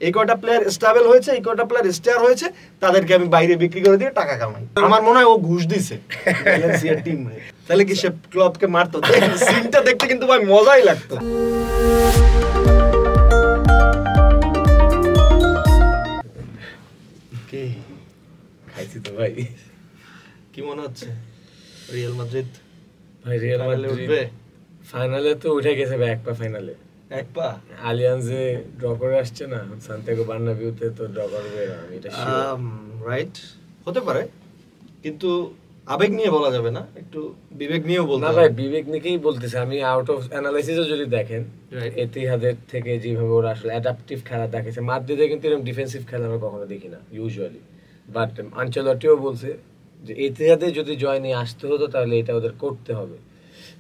এই কয়টা player stable হয়েছে, এই কয়টা প্লেয়ার স্টার হয়েছে, তাদেরকে আমি বাইরে বিক্রি করে দিয়ে টাকা কামাই। আমার মনে হয় ও ঘুষ দিছে ভ্যালেন্সিয়ার টিম রে, তাহলে কি সে ক্লাবকে মারতো? সিনটা দেখতে কিন্তু ভাই মজাই লাগতো। কি খাইছি তো ভাই, কি মনে হচ্ছে রিয়াল মাদ্রিদ? ভাই রিয়াল মাদ্রিদ ফাইনালে তো উঠে গেছে ভাই, এক পা ফাইনালে, এক পা আলিয়ান্সে ড্র করে আসছে না, সান্তিয়াগো বার্নাবিউতে তো ড্র করবে না, এটা শিওর। রাইট, হতে পারে, কিন্তু আবেগ নিয়ে বলা যাবে না, একটু বিবেক নিয়েও বলতে না ভাই, বিবেক নিয়েই বলতেছে আমি। আউট অফ অ্যানালাইসিসও যদি দেখেন, এতিহাদের থেকে যেভাবে ওরা আসলে অ্যাডাপটিভ খেলা দেখেছে, মাদ্রিদে কিন্তু এরকম ডিফেন্সিভ খেলা আমরা কখনো দেখি না ইউজুয়ালি। বাট আনচেলটিও বলছে যে এতিহাদে যদি জয় নিয়ে আসতে হতো তাহলে এটা ওদের করতে হবে।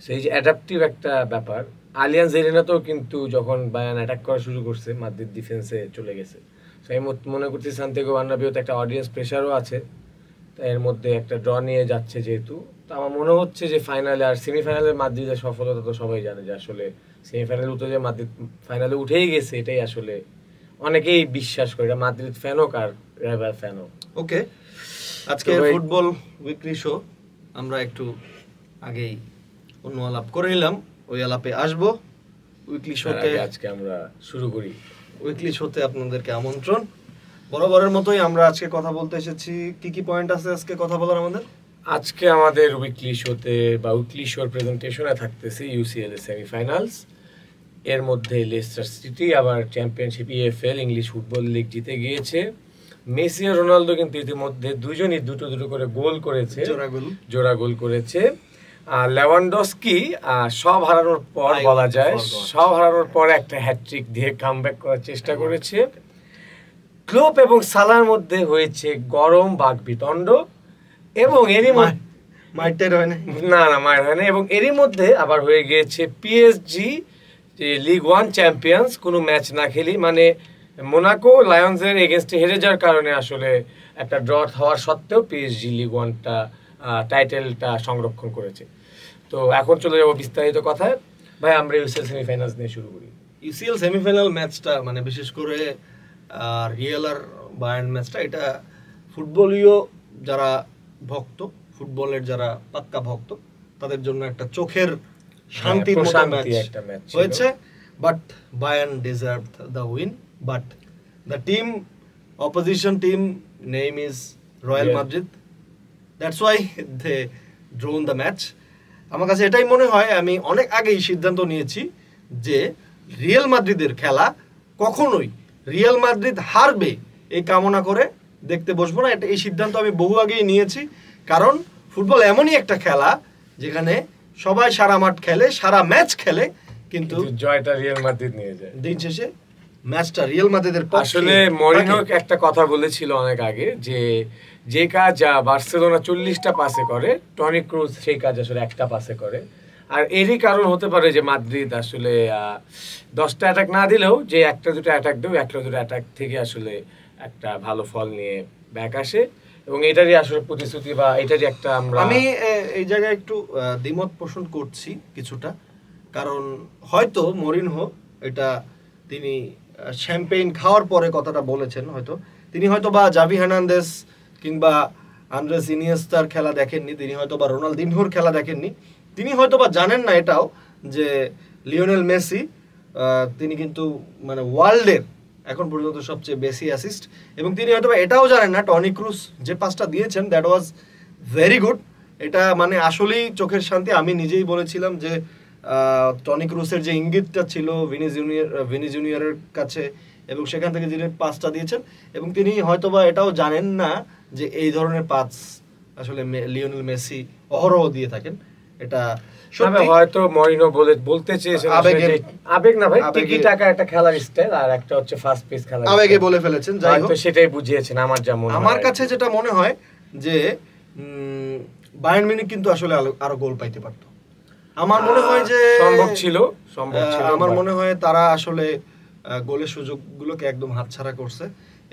সেই যে অ্যাডাপটিভ একটা ব্যাপার, আলিয়ান্স এরিনাতেও কিন্তু যখন বায়ার্ন অ্যাটাক করা শুরু করছে, মাদ্রিদ ডিফেন্সে চলে গেছে। তো আমি মনে করছি সান্তিয়াগো বার্নাবিউতে একটা অডিয়েন্স প্রেশারও আছে, এর মধ্যে একটা ড্র নিয়ে যাচ্ছে যেহেতু, তো আমার মনে হচ্ছে যে ফাইনালে আর সেমিফাইনালে মাদ্রিদের সফলতা তো সবাই জানে যে আসলে সেমিফাইনালে উঠে যে মাদ্রিদ ফাইনালে উঠেই গেছে, এটাই আসলে অনেকেই বিশ্বাস করে, এটা মাদ্রিদ ফ্যান হোক আর রিভার ফ্যান হোক। ওকে, আজকে ফুটবল উইকলি শো আমরা একটু আগেই অন্য আলাপ করে নিলাম, ওই আলাপে আসবো উইকলি শোতে। আজকে আমরা শুরু করি উইকলি শোতে, আপনাদেরকে আমন্ত্রণ। বরাবরের মতোই আমরা আজকে কথা বলতে এসেছি। কি কি পয়েন্ট আছে আজকে কথা বলার আমাদের? আজকে আমাদের উইকলি শোতে বা উইকলি শোর প্রেজেন্টেশনে থাকতেছে ইউসিএল এর সেমিফাইনালস, এর মধ্যে লেস্টার সিটি আবার championship EFL English football league জিতে গিয়েছে। মেসি আর রোনালদো কিন্তু ইতিমধ্যে দুজনই দুটো দুটো করে গোল করেছে, জোড়া গোল করেছে। লেভানডস্কি সব হারানোর পর বলা যায়, সব হারানোর পর একটা হ্যাটট্রিক দিয়ে কামব্যাক করার চেষ্টা করেছে। ক্লোপ এবং সালার মধ্যে হয়েছে গরম বাকবিতণ্ড, এবং এরই মাইটের হয় না, মায়ের হয় না, এবং এরই মধ্যে আবার হয়ে গিয়েছে পিএসজি লিগ 1 চ্যাম্পিয়ন্স কোনো ম্যাচ না খেলি, মানে মোনাকো লায়ন্সের এগেনস্টে হেরে যাওয়ার কারণে আসলে একটা ড্র হওয়ার সত্ত্বেও পিএসজি লিগ 1টা টাইটেলটা সংরক্ষণ করেছে। তো এখন চলে যাবো বিস্তারিত কথায়। ভাই আমরা ইউসিএল সেমিফাইনালস নিয়ে শুরু করি। ইউসিএল সেমিফাইনাল ম্যাচটা মানে বিশেষ করে রিয়াল আর বায়ার্ন ম্যাচটা, এটা ফুটবলীয় যারা ভক্ত, ফুটবলের যারা পাক্কা ভক্ত, তাদের জন্য একটা চোখের শান্তির মতো ম্যাচ হয়েছে। But Bayern deserved the win, but the team, opposition team name is Royal Madrid, that's why they drawn the match. আমার কাছে এটাই মনে হয়, আমি অনেক আগেই সিদ্ধান্ত নিয়েছি যে রিয়াল মাদ্রিদের খেলা কখনোই রিয়াল মাদ্রিদ হারবে এই কামনা করে দেখতে বসবো না। এই সিদ্ধান্ত আমি বহু আগেই নিয়েছি, কারণ ফুটবল এমনই একটা খেলা যেখানে সবাই সারা মাঠ খেলে, সারা ম্যাচ খেলে, কিন্তু জয়টা রিয়াল মাদ্রিদ নিয়ে যায়। দিন শেষে ম্যাচটা রিয়াল মাদ্রিদের পক্ষে। আসলে মরিনো একটা কথা বলেছিল অনেক আগে যে কাজ বার্সেলোনা 40টা পাসে করে, টনি ক্রুজ সেই কাজ আসলে একটা পাসে করে। আর এরই কারণ হতে পারে যে মাদ্রিদ আসলে 10টা অ্যাটাক না দিলেও যে একটা দুটো অ্যাটাক দেও, একটা দুটো অ্যাটাক থেকে আসলে একটা ভালো ফল নিয়ে ব্যাক আসে, এবং এটারই আসলে প্রতিশ্রুতি বা এটারই একটা আমি এই জায়গায় একটু দ্বিমত পোষণ করছি কিছুটা, কারণ হয়তো মরিনহো এটা তিনি শ্যাম্পেইন খাওয়ার পরে কথাটা বলেছেন, হয়তো তিনি হয়তো বা জাভি হার্নান্দেজ কিংবা আন্দ্রেস ইনিয়েস্তার খেলা দেখেননি, তিনি হয়তো বা রোনালদিনহোর খেলা দেখেননি, তিনি হয়তো বা জানেন না এটাও যে লিওনেল মেসি তিনি কিন্তু মানে ওয়ার্ল্ডের এখন পর্যন্ত সবচেয়ে বেশি অ্যাসিস্ট, এবং তিনি হয়তো এটাও জানেন না টনি ক্রুজ যে পাসটা দিয়েছেন দ্যাট ওয়াজ ভেরি গুড। এটা মানে আসলেই চোখের শান্তি। আমি নিজেই বলেছিলাম যে টনি ক্রুজের যে ইঙ্গিতটা ছিল ভিনি জুনিয়রের কাছে, এবং সেখান থেকে যিনি পাসটা দিয়েছেন, এবং তিনি হয়তোবা এটাও জানেন না যে এই ধরনের পাস আসলে লিওনেল মেসি অহরহ দিয়ে থাকেন। এটা হয়তো মরিনো বলতে চেয়েছেন আবেগ না ভাই, টিকি টাকা একটা খেলার স্টাইল, আর একটা হচ্ছে ফাস্ট পেস খেলা, আবেগে বলে ফেলেছেন। যাই হোক, সেটাই বুঝিয়েছেন আমার যেমন। আমার কাছে যেটা মনে হয় যে বায়ার্ন মিউনিখ কিন্তু আসলে আরো গোল পাইতে পারত। আমার মনে হয় যে সম্ভব ছিল। আমার মনে হয় তারা আসলে গোলের সুযোগগুলোকে একদম হাতছাড়া করছে,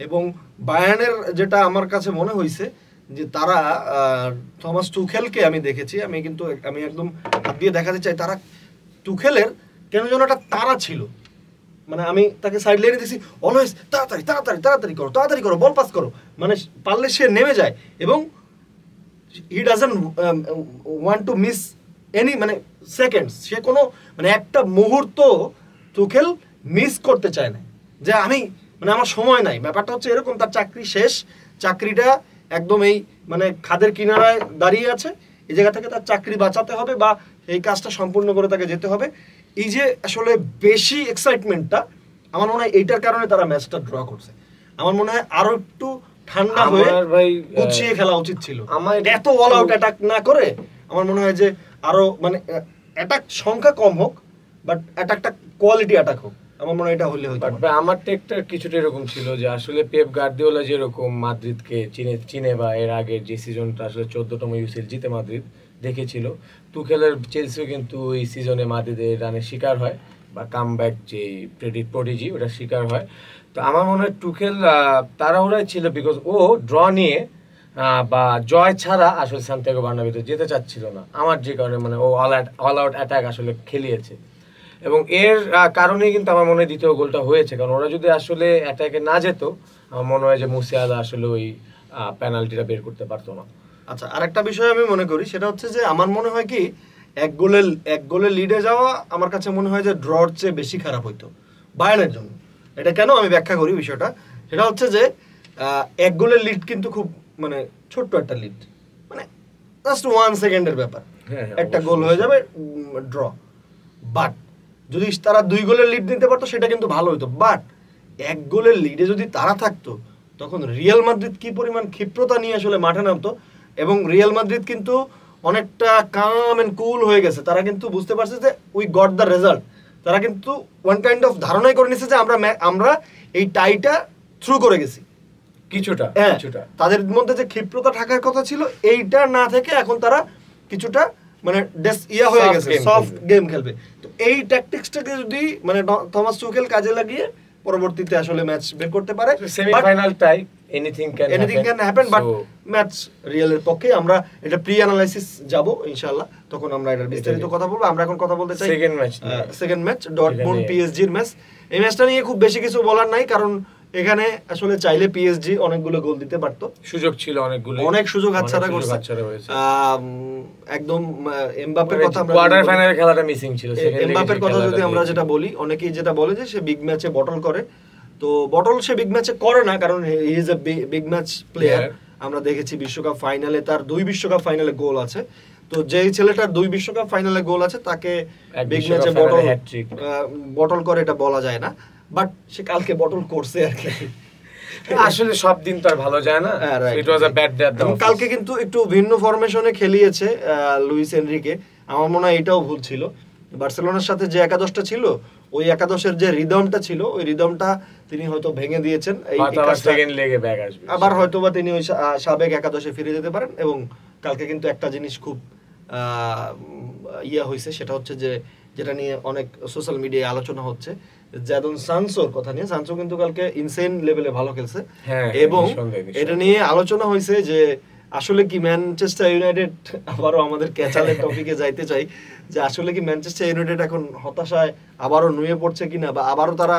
এবং বায়ার্নের যেটা আমার কাছে মনে হয়েছে যে তারা থমাস টুখেলকে আমি দেখেছি, আমি একদম হাত দিয়ে দেখাতে চাই, তারা টুখেলের কেন যেন একটা তারা ছিল মানে আমি তাকে সাইড লাইনে দিছি অলওয়েজ তাড়াতাড়ি তাড়াতাড়ি তাড়াতাড়ি করো বল পাস করো, মানে পারলে সে নেমে যায় এবং he doesn't want to miss any মানে সেকেন্ডস, সে কোনো মানে একটা মুহূর্ত তুখেল মিস করতে চায় না যে আমি মানে আমার সময় নাই। ব্যাপারটা হচ্ছে এরকম, তার চাকরি শেষ, চাকরিটা একদম এই মানে খাদের কিনারায় দাঁড়িয়ে আছে, এই জায়গা থেকে তার চাকরি বাঁচাতে হবে বা এই কাজটা সম্পূর্ণ করে তাকে যেতে হবে। এই যে আসলে বেশি এক্সাইটমেন্টটা, আমার মনে হয় এইটার কারণে তারা ম্যাচটা ড্র করছে। আমার মনে হয় আরো একটু ঠান্ডা হয়ে গুছিয়ে খেলা উচিত ছিল, এত অল আউট অ্যাটাক না করে। আমার মনে হয় যে আরো মানে অ্যাটাক সংখ্যা কম হোক, বাট অ্যাটাকটা কোয়ালিটি অ্যাটাক হোক, আমার মনে হয় এটা হলে হতো। আমার টেকটা কিছুটা এরকম ছিল যে আসলে পেপ গার্দিওলা যেরকম মাদ্রিদকে চিনে বা এর আগের যে সিজনটা আসলে 14তম ইউসিএল জিতে মাদ্রিদ দেখেছিল, তুখেলের চেলসিও কিন্তু এই সিজনে মাদ্রিদের রানের শিকার হয় বা কামব্যাক যে প্রডিজি ওটা শিকার হয়। তো আমার মনে হয় তুখেল তাড়াহুড়াই ছিল, বিকজ ও ড্র নিয়ে বা জয় ছাড়া আসলে সান্তিয়াগো বার্নাবেউতে যেতে চাচ্ছিল না, আমার যে কারণে মানে ও অল আউট অ্যাটাক আসলে খেলিয়েছে এবং এর কারণেই কিন্তু আমার মনে হয় দ্বিতীয় গোলটা হয়েছে। কারণ ওরা যদি আসলে অ্যাটাকে না যেত, আমার মনে হয় যে মুসিয়ালা আসলে ওই পেনাল্টিটা বের করতে পারতো না। আচ্ছা, আরেকটা বিষয় আমি মনে করি, সেটা হচ্ছে যে আমার মনে হয় কি এক গোলের লিডে যাওয়া আমার কাছে মনে হয় যে ড্রর চেয়ে বেশি খারাপ হইতো বায়ার্নের জন্য। এটা কেন আমি ব্যাখ্যা করি বিষয়টা, সেটা হচ্ছে যে এক গোলের লিড কিন্তু খুব মানে ছোট্ট একটা লিড, মানে জাস্ট 1 সেকেন্ডের ব্যাপার, একটা গোল হয়ে যাবে ড্র। বাট যদি তারা 2 গোলের লিড নিতে পারতো সেটা কিন্তু ভালো হতো। বাট 1 গোলের লিডে যদি তারা থাকতো, তখন রিয়াল মাদ্রিদ কি পরিমাণ ক্ষিপ্রতা নিয়ে আসলে মাঠে নামতো, এবং রিয়াল মাদ্রিদ কিন্তু অনেকটা কাম এন্ড কুল হয়ে গেছে। তারা কিন্তু বুঝতে পারছে যে উই গট দ্য রেজাল্ট, তারা কিন্তু ওয়ান কাইন্ড অফ ধারণাই করে নিচ্ছে যে আমরা এই টাইটা থ্রু করে গেছি কিছুটা। তাদের মধ্যে যে ক্ষিপ্রতা থাকার কথা ছিল এইটা না থেকে এখন তারা কিছুটা মানে হয়ে গেছে, সফট গেম খেলবে। তো এই ট্যাকটিক্সটাকে যদি মানে থমাস টুখেল কাজে লাগিয়ে পরবর্তীতে আসলে ম্যাচ বের করতে পারে, semifinal tie anything can happen, but match রিয়ালের পক্ষে। আমরা এটা প্রি অ্যানালাইসিস যাব ইনশাআল্লাহ, তখন আমরা এটার বিস্তারিত কথা বলবো। আমরা এখন কথা বলতে চাই সেকেন্ড ম্যাচ ডর্টমুন্ড পিএসজির ম্যাচ। এই ম্যাচটা নিয়ে খুব বেশি কিছু বলার নাই, কারণ এখানে আসলে চাইলে পিএসজি অনেকগুলো গোল দিতে পারতো, সুযোগ ছিল অনেকগুলো, অনেক সুযোগ হাতছাড়া করছে একদম। এমবাপ্পের কথা আমরা কোয়ার্টার ফাইনালের খেলাটা মিসিং ছিল। এমবাপ্পের কথা যদি আমরা যেটা বলি, অনেকেই যেটা বলে যে সে বিগ ম্যাচে বটল করে, তো বটল সে বিগ ম্যাচে করে না, কারণ he is a big match player. আমরা দেখেছি বিশ্বকাপ ফাইনালে তার 2 বিশ্বকাপ ফাইনালে গোল আছে, তো যেই ছেলেটার 2 বিশ্বকাপ ফাইনালে গোল আছে তাকে বিগ ম্যাচে বটল করে এটা বলা যায় না। বাট সে কালকে বটল করছে আর কি, আসলে সব দিন তো আর ভালো যায় না। ইট ওয়াজ আ ব্যাড ডে। কালকে কিন্তু একটু ভিন্ন ফরমেশনে খেলিয়েছে লুইস এনরিকে, আমার মনে হয় এটাও ভুল ছিল। বার্সেলোনার সাথে যে একাদশটা ছিল, ওই একাদশের যে রিদমটা ছিল, ওই রিদমটা তিনি হয়তো ভেঙে দিয়েছেন। আবার হয়তো বা তিনি ওই সাবেক একাদশে ফিরে যেতে পারেন। এবং কালকে কিন্তু একটা জিনিস খুব হয়েছে, সেটা হচ্ছে যে যেটা নিয়ে অনেক সোশ্যাল মিডিয়ায় আলোচনা হচ্ছে, জাদন সানসোর কথা নিয়ে। সানসো কিন্তু কালকে ইনসেন লেভেলে ভালো খেলছে, এবং এটা নিয়ে আলোচনা হয়েছে যে আসলে কি ম্যানচেস্টার ইউনাইটেড, আবারও আমাদের ক্যাচালের টপিকে যাইতে চাই, যে আসলে কি ম্যানচেস্টার ইউনাইটেড এখন হতাশায় আবারও নুয়ে পড়ছে কিনা, বা আবারও তারা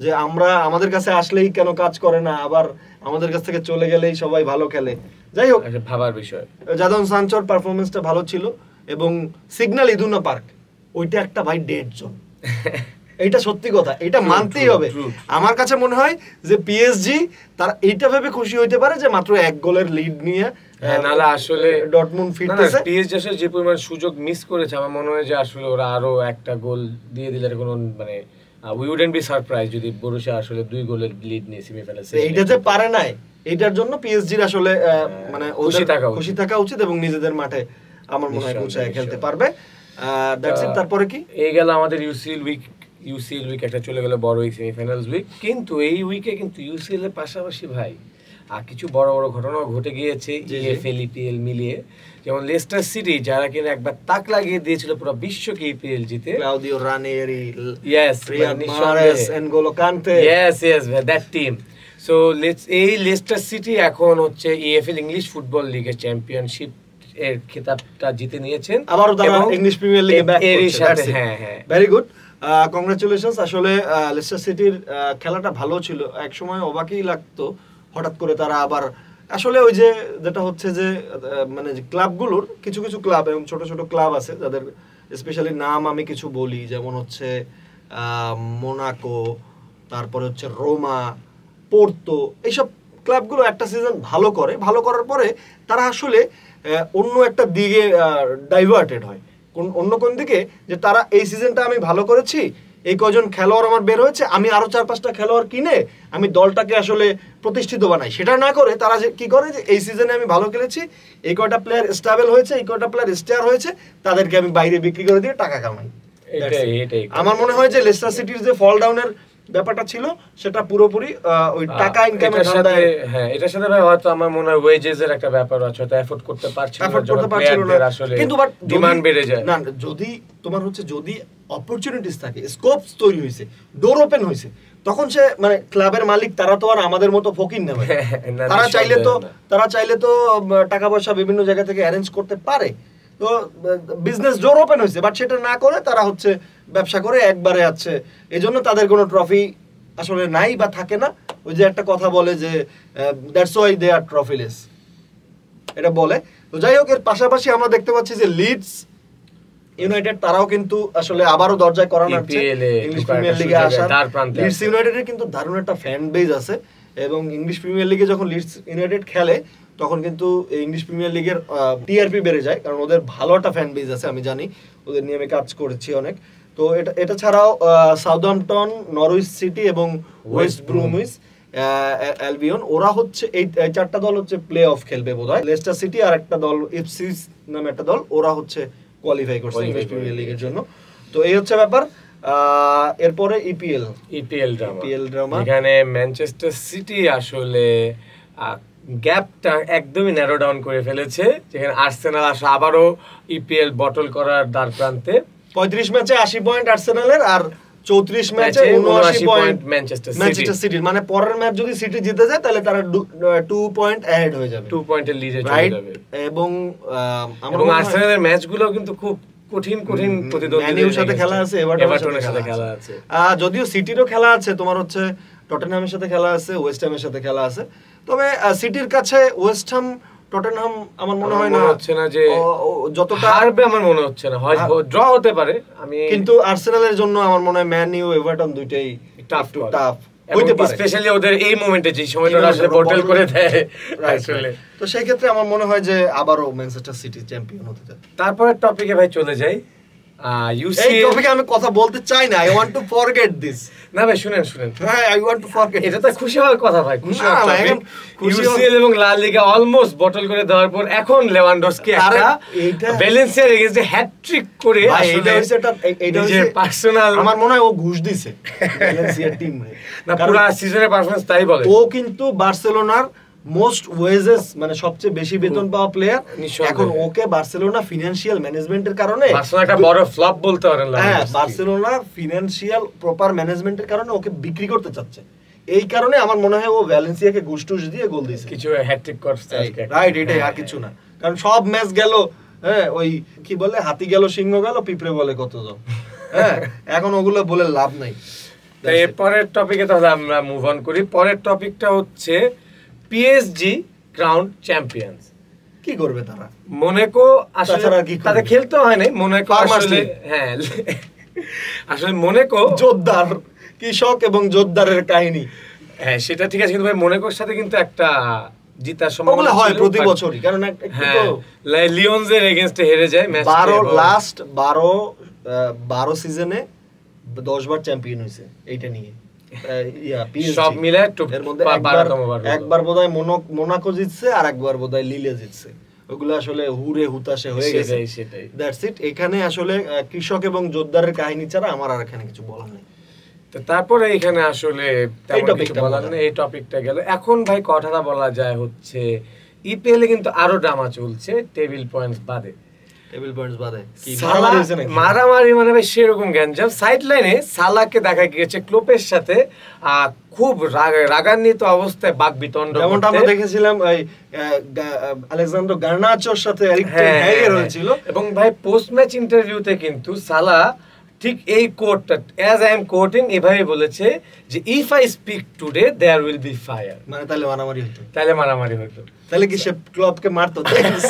যে আমরা আমাদের কাছে আসলেই কেন কাজ করে না, আবার আমাদের কাছ থেকে চলে গেলেই সবাই ভালো খেলে। যাই হোক, ভাবার বিষয়। জাদন সানচোর পারফরমেন্সটা ভালো ছিল, এবং সিগন্যাল ইদুনা পার্ক ওইটা একটা ভাই ডেড জোন, এইটা সত্যি কথা, এটা মানতেই হবে। আমার কাছে মনে হয় যে পিএসজি তারা এইটা ভেবে খুশি হইতে পারে যে মাত্র 1 গোলের লিড নিয়ে নালা আসলে ডর্টমুন্ড ফিরতেছে। পিএসজি আসলে যে পরিমাণ সুযোগ মিস করেছে, আমার মনে হয় যে আসলে ওরা আরো একটা গোল দিয়ে দিলে কোনো মানে উই উডন্ট বি সারপ্রাইজ যদি বরুশিয়া আসলে 2 গোলের লিড নিয়ে সেমিফাইনালে। এইটা যে পারে নাই, এইটার জন্য পিএসজির আসলে মানে খুশি থাকা উচিত, এবং নিজেদের মাঠে আমার মনে হয় গুছায় খেলতে পারবে। That's it. তারপরে কি এই গেল আমাদের ইউসিএল উইক একটা চলে গেল, বড় উইক, সেমিফাইনালস উইক। কিন্তু এই উইকে কিন্তু ইউসিএল এর পাশাপাশি ভাই আর কিছু বড় বড় ঘটনাও ঘটে গিয়েছে ইএফএল ইপিএল মিলিয়ে। যেমন লেস্টার সিটি, যারা কিনা একবার তাক লাগিয়ে দিয়েছিল পুরো বিশ্বকে ইপিএল জিতে, Claudio Ranieri, Riyad Mahrez, N'Golo Kante, that team. So এই লেস্টার সিটি এখন হচ্ছে ইএফএল ইংলিশ ফুটবল লিগের চ্যাম্পিয়নশিপ এর খেতাবটা জিতে নিয়েছেন, আবারও তারা ইংলিশ প্রিমিয়ার লিগে ব্যাক করছে। Very good. কংগ্রাচুলেশনস। আসলে লেস্টার সিটির খেলাটা ভালো ছিল, এক সময় অবাকই লাগতো হঠাৎ করে তারা আবার আসলে ওই যে যেটা হচ্ছে যে মানে ক্লাবগুলোর কিছু কিছু ক্লাব এবং ছোট ছোট ক্লাব আছে যাদের স্পেশালি নাম আমি কিছু বলি, যেমন হচ্ছে মোনাকো, তারপরে হচ্ছে রোমা, পোর্তো, এইসব ক্লাবগুলো একটা সিজন ভালো করে, ভালো করার পরে তারা আসলে অন্য একটা দিকে ডাইভার্টেড হয়। অন্য কোন দিকে, যে তারা এই সিজনটা আমি ভালো করেছি, এই কজন খেলোয়াড় আমার বের হয়েছে, আমি আরো 4-5টা খেলোয়াড় কিনে আমি দলটাকে আসলে প্রতিষ্ঠিত বানাই। সেটা না করে তারা যে কি করে, যে এই সিজনে আমি ভালো খেলেছি, এই কয়টা প্লেয়ার স্টেবল হয়েছে, এই কয়টা প্লেয়ার স্টার হয়েছে, তাদেরকে আমি বাইরে বিক্রি করে দিয়ে টাকা কামাই। আমার মনে হয় যে লেস্টার সিটির যে ফল ডাউনের ব্যাপারটা ছিল সেটা পুরোপুরি ওই টাকা ইনকামের ধান্দায়। হ্যাঁ, এটার সাথে ভাই হয়তো আমার মনে হয় ওয়েজেস এর একটা ব্যাপার আছে, হয়তো এফোর্ড করতে পারছিল না আসলে, কিন্তু বাট ডিমান্ড বেড়ে যায় না, যদি তোমার হচ্ছে যদি অপরচুনিটিস থাকে, স্কোপস তৈরি হয়েছে, ডোর ওপেন হয়েছে, তখন সে মানে ক্লাবের মালিক তারা তো আর আমাদের মতো ফকির নেবে, তারা চাইলে তো টাকা পয়সা বিভিন্ন জায়গা থেকে অ্যারেঞ্জ করতে পারে। তো বিজনেস ডোর ওপেন হয়েছে, বাট সেটা না করে তারা হচ্ছে ব্যবসা করে একবারে আছে, এই জন্য তাদের কোনো ট্রফি আসলে নাই বা থাকে না। ওই যে একটা কথা বলে যে that's why they R trophyless, এটা বলে। তো যাই হোক, এর পাশাপাশি আমরা দেখতে পাচ্ছি যে লিডস ইউনাইটেড তারাও কিন্তু আসলে আবারও দরজায় করা নাড়ছে ইংলিশ প্রিমিয়ার লিগে আসার। লিডস ইউনাইটেডের কিন্তু দারুণ একটা ফ্যান বেজ আছে, এবং ইংলিশ প্রিমিয়ার লিগে যখন লিডস ইউনাইটেড খেলে তখন কিন্তু ইংলিশ প্রিমিয়ার লিগের টিআরপি বেড়ে যায়, কারণ ওদের ভালো একটা ফ্যান বেজ আছে, আমি জানি, ওদের নিয়ে আমি কাজ করেছি অনেক। তো এটা ছাড়াও সাউদাম্পটন, নরউইচ সিটি এবং ওয়েস্ট ব্রুমউইচ অ্যালবিয়ন, ওরা হচ্ছে এই 4টা দল হচ্ছে প্লে অফ খেলবে বোধহয়। লেস্টার সিটি আর একটা দল ইপসউইচ নামে একটা দল, ওরা হচ্ছে কোয়ালিফাই করছে ইংলিশ প্রিমিয়ার লিগের জন্য। তো এই হচ্ছে ব্যাপার। এরপরে ইপিএল ড্রামা, এখানে ম্যানচেস্টার সিটি আসলে গ্যাপটা একদমই ন্যারো ডাউন করে ফেলেছে, যেখানে আর্সেনাল আসলে আবারও ইপিএল বটল করার দ্বার প্রান্তে। 35 ম্যাচে 80 পয়েন্ট আর্সেনালের, আর 34 ম্যাচে 79 পয়েন্ট ম্যানচেস্টার সিটির। মানে পরের ম্যাচ যদি সিটি জিতে যায় তাহলে তারা 2 পয়েন্ট অ্যাহেড হয়ে যাবে, 2 পয়েন্টের লিডে চলে যাবে। এবং আর্সেনালের ম্যাচগুলো কিন্তু খুব কঠিন প্রতিদ্বন্দ্বিতার সাথে খেলা আছে, এভারটনের সাথে খেলা আছে, যদিও সিটিরও খেলা আছে, তোমার হচ্ছে টটেনহামের সাথে খেলা আছে, ওয়েস্ট হ্যামের সাথে খেলা আছে। তবে সিটির কাছে ওয়েস্ট হ্যাম, টটেনহাম আমার মনে হয় না হচ্ছে না যে যতটা হারবে, আমার মনে হচ্ছে না, হয় ড্র হতে পারে। কিন্তু আর্সেনালের জন্য আমার মনে হয় ম্যান ইউ, এভারটন দুইটাই টাফ হইতে পারে, স্পেশালি ওদের এই মোমেন্টে যে সময়টা আসলে বটল করে দেয় আসলে। তো সেই ক্ষেত্রে আমার মনে হয় যে আবারও ম্যানচেস্টার সিটি চ্যাম্পিয়ন হতে যাবে। তারপরে টপিকে ভাই চলে যাই, এই টপিকে আমি কথা বলতে চাই না, I want to forget this. না ভাই শুনেন, হ্যাঁ, আই ওয়ান্ট টু ফরগেট। এটা তো খুশি হওয়ার কথা ভাই, খুশি হওয়ার টপিক। ইউসিএল এবং লা লিগা অলমোস্ট বটল করে দেওয়ার পর এখন লেভানডস্কি একটা ভ্যালেন্সিয়ার এগেইনস্টে হ্যাটট্রিক করে আসলে এইটা হচ্ছে পার্সোনাল, আমার মনে হয় ও ঘুষ দিছে ভ্যালেন্সিয়ার টিমে। না, পুরো সিজনের পারফরম্যান্স তাই বলে। ও কিন্তু বার্সেলোনার মোস্ট ওয়েজেস, মানে সবচেয়ে বেশি বেতন পাওয়া প্লেয়ার। এখন ওকে বার্সেলোনা ফিনান্সিয়াল ম্যানেজমেন্টের কারণে, বার্সেলোনা একটা বড় ফ্লপ বলতে পারেন, হ্যাঁ, বার্সেলোনা ফিনান্সিয়াল প্রপার ম্যানেজমেন্টের কারণে ওকে বিক্রি করতে চাচ্ছে। এই কারণে আমার মনে হয় ও ভ্যালেন্সিয়াকে ঘুষ দিয়ে গোল দিয়েছে, কিছু হ্যাটট্রিক করছে আজকে, রাইট? এটাই, আর কিছু না, কারণ সব ম্যাচ গেল, হ্যাঁ, ওই কি বলে, হাতি গেল, সিংহ গেল, পিঁপড়ে বলে কতজন, হ্যাঁ, এখন ওগুলো বলে লাভ নাই। পরের টপিকে তাহলে আমরা মুভ অন করি। পরের টপিকটা হচ্ছে পিএসজি ক্রাউন চ্যাম্পিয়ন্স। কি করবে তারা? মোনাকো আসলে তাদের খেলতে হয় না, মোনাকো আসলে, হ্যাঁ, আসলে মোনাকো জোরদার কৃষক এবং জোরদারের কাহিনী, হ্যাঁ, সেটা ঠিক আছে, কিন্তু ভাই মোনাকোর সাথে কিন্তু একটা জিতার সম্ভাবনা হয় প্রতি বছরই, কারণ লিওনসের এগেইনস্টে হেরে যায় ম্যাচ। লাস্ট 12 সিজনে 10 বার চ্যাম্পিয়ন হয়েছে এইটা নিয়ে, সব মিলে এর মধ্যে একবার বোধহয় মোনাকো জিতছে, আর একবার বোধহয় লিলে জিতছে। ওগুলো আসলে হুরে হুতাশে হয়ে গেছে, সেটাই, দ্যাটস ইট। এখানে আসলে কৃষক এবং জোরদারের কাহিনী ছাড়া আমার আর এখানে কিছু বলার নেই। তো তারপরে এখানে আসলে তেমন কিছু বলার নেই, এই টপিকটা গেল। এখন ভাই কথাটা বলা যায় হচ্ছে ইপিএল এ কিন্তু আরো ড্রামা চলছে টেবিল পয়েন্টস বাদে। মারামারি মানে ভাই সেরকম গ্যাঞ্জাম। সাইড লাইনে সালাকে দেখা গিয়েছে ক্লোপের সাথে খুব রাগান্বিত অবস্থায় বাকবিতণ্ড, যেমনটা আমরা দেখেছিলাম ওই আলেক্সান্দ্রো গার্নাচোর সাথে হয়েছিল। এবং ভাই পোস্ট ম্যাচ ইন্টারভিউতে কিন্তু সালা ঠিক এই কোটটা অ্যাজ আই এম কোটিং এভাবে বলেছে যে if I speak today there will be fire, মানে তাহলে মারামারি হতো, তাহলে কি সে ক্লবকে মারতো?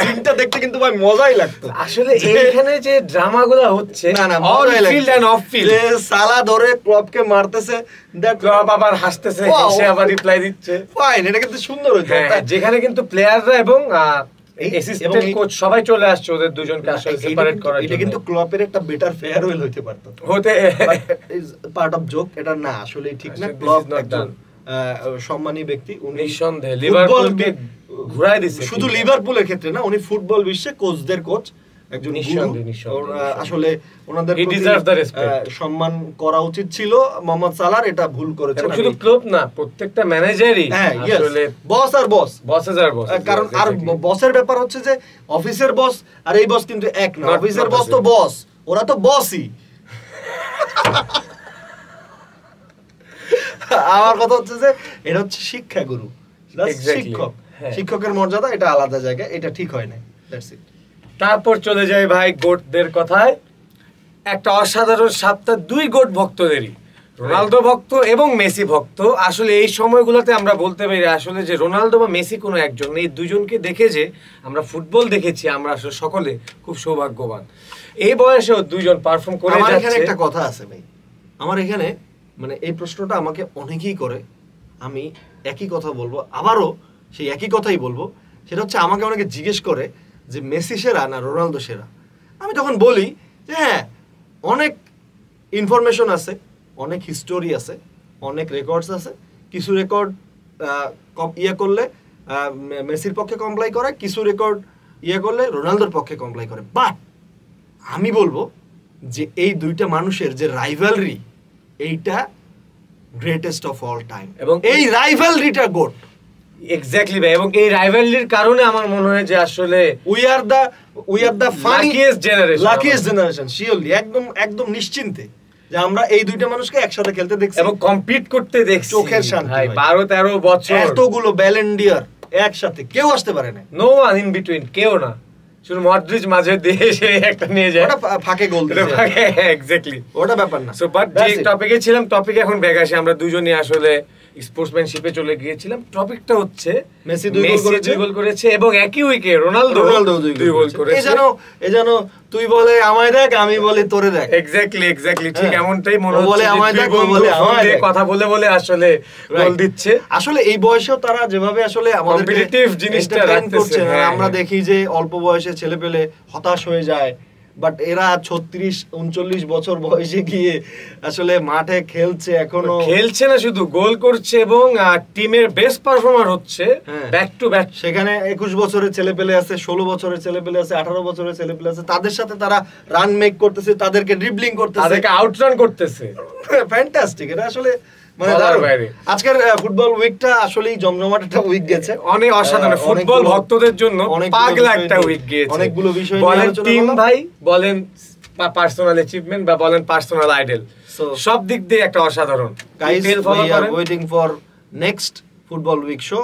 সিনটা দেখতে কিন্তু ভাই মজাই লাগতো। আসলে এইখানে যে ড্রামাগুলো হচ্ছে না না অন মজাই ফিল্ড এন্ড অফ ফিল্ড, যে সালা ধরে ক্লবকে মারতেছে, দ্যাট ক্লব আবার হাসতেছে, হেসে আবার রিপ্লাই দিচ্ছে, ফাইন, এটা কিন্তু সুন্দর হইতো। যেখানে কিন্তু প্লেয়াররা এবং অ্যাসিস্ট্যান্ট কোচ সবাই চলে আসছে ওদের দুজনকে আসলে সেপারেট করার জন্য। এটা কিন্তু ক্লবের একটা বেটার ফেয়ারওয়েল হইতে পারতো, পার্ট অফ জোক। এটা না আসলে ঠিক না। ক্লব একজন সম্মানী ব্যক্তি, উনি নিঃসন্দেহে লিভারপুলকে ঘুরায় দিয়েছে। শুধু লিভারপুলের ক্ষেত্রে না, উনি ফুটবল বিশ্বে কোচদের কোচ একজন। আসলে ওনাদের সম্মান করা উচিত ছিল মোহাম্মদ সালাহর, এটা ভুল করেছেন। শুধু ক্লাব না, প্রত্যেকটা ম্যানেজারই আসলে বস আর বস, কারণ আর বসের ব্যাপার হচ্ছে যে অফিসের বস আর এই বস কিন্তু এক না। অফিসের বস তো বস, ওরা তো বসই। আমার কথা হচ্ছে যে এটা হচ্ছে শিক্ষাগুরু, শিক্ষক, শিক্ষকের মর্যাদা এটা আলাদা জায়গায়, এটা ঠিক হয় না। That's it. তারপর চলে যায় ভাই গোটদের কথায়। একটা অসাধারণ সপ্তাহ দুই গোট ভক্তদেরই, রোনালদো ভক্ত এবং মেসি ভক্ত। আসলে এই সময়গুলোতে আমরা বলতে পারি আসলে যে রোনালদো বা মেসি কোনো একজন, এই দুজনকে দেখে যে আমরা ফুটবল দেখেছি, আমরা আসলে সকলে খুব সৌভাগ্যবান। এই বয়সেও দুইজন পারফর্ম করে যাচ্ছে। আমার এখানে একটা কথা আছে ভাই, আমার এখানে মানে এই প্রশ্নটা আমাকে অনেকেই করে, আমি একই কথা বলবো, আবারও সেই একই কথাই বলবো। সেটা হচ্ছে আমাকে অনেকে জিজ্ঞেস করে যে মেসি সেরা না রোনালদো সেরা। আমি তখন বলি যে হ্যাঁ, অনেক ইনফরমেশন আছে, অনেক হিস্টোরি আছে, অনেক রেকর্ডস আছে। কিছু রেকর্ড ইয়ে করলে মেসির পক্ষে কমপ্লাই করে, কিছু রেকর্ড ইয়ে করলে রোনালদোর পক্ষে কমপ্লাই করে। বাট আমি বলবো যে এই দুইটা মানুষের যে রাইভালরি, এইটা গ্রেটেস্ট অফ অল টাইম, এবং এই রাইভালরিটা গোট। এক্স্যাক্টলি ভাই, এবং এই রাইভালরির কারণে আমার মনে হয় যে আসলে we are the luckiest generation surely, একদম নিশ্চিন্তে যে আমরা এই দুইটা মানুষকে একসাথে খেলতে দেখছি এবং কম্পিট করতে দেখছি। চোখের শান্তি ভাই, 12-13 বছর এতগুলো ব্যালন ডি'অর একসাথে কেউ আসতে পারে না, নো ওয়ান ইন বিটুইন, কেউ না। শুধু মডরিচ মাঝে দিয়ে এসে একটা নিয়ে যায়, ওটা ফাঁকে গোল দিয়েছে, এক্স্যাক্টলি ওটা ব্যাপার না। সো বাট যে টপিকে ছিলাম, টপিকে এখন ব্যাক আসি। আমরা দুজনেই আসলে স্পোর্টসম্যানশিপে চলে গিয়েছিলাম। টপিকটা হচ্ছে মেসি 2 গোল করেছে এবং একই উইকে রোনালদো 2 গোল করেছে। এই জানো তুই বলে আমায় দেখ, আমি বলি তোরে দেখ। এক্স্যাক্টলি ঠিক এমনটাই মনে হচ্ছে। বলে আমায় দেখ, বলে আমায় দেখ, কথা বলে আসলে গোল দিচ্ছে। আসলে এই বয়সেও তারা যেভাবে আসলে আমাদের কম্পিটিটিভ জিনিসটা রাখতেছে, আমরা দেখি যে অল্প বয়সে ছেলে পেলে হতাশ হয়ে যায়, বাট এরা 36-39 বছর বয়সে গিয়ে আসলে মাঠে খেলছে, এখনো খেলছে না, শুধু গোল করছে এবং টিমের বেস্ট পারফর্মার হচ্ছে ব্যাক টু ব্যাক। সেখানে 21 বছরের ছেলে পেলে আছে, 16 বছরের ছেলে পেলে আছে, 18 বছরের ছেলে পেলে আছে, তাদের সাথে তারা রান মেক করতেছে, তাদেরকে ড্রিবলিং করতেছে, তাদেরকে আউটরান করতেছে। ফ্যান্টাস্টিক, এটা আসলে মানে আজকের ফুটবল উইকটা আসলেই জমজমাট একটা উইক গেছে, অনেক অসাধারণ ফুটবল ভক্তদের জন্য পাগলা একটা উইক গিয়েছে। অনেগুলো বিষয় বলেন টিম ভাই, বলেন পার্সোনাল অ্যাচিভমেন্ট বা বলেন পার্সোনাল আইডল, সব দিক দিয়ে একটা অসাধারণ। Guys, we are waiting for next football week show.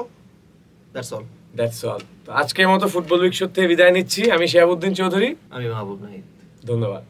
That's all. তো আজকের মতো ফুটবল উইক শো থেকে বিদায় নিচ্ছি। আমি শিহাবুদ্দিন চৌধুরী, আমি মাহবুব নাহিদ। ধন্যবাদ।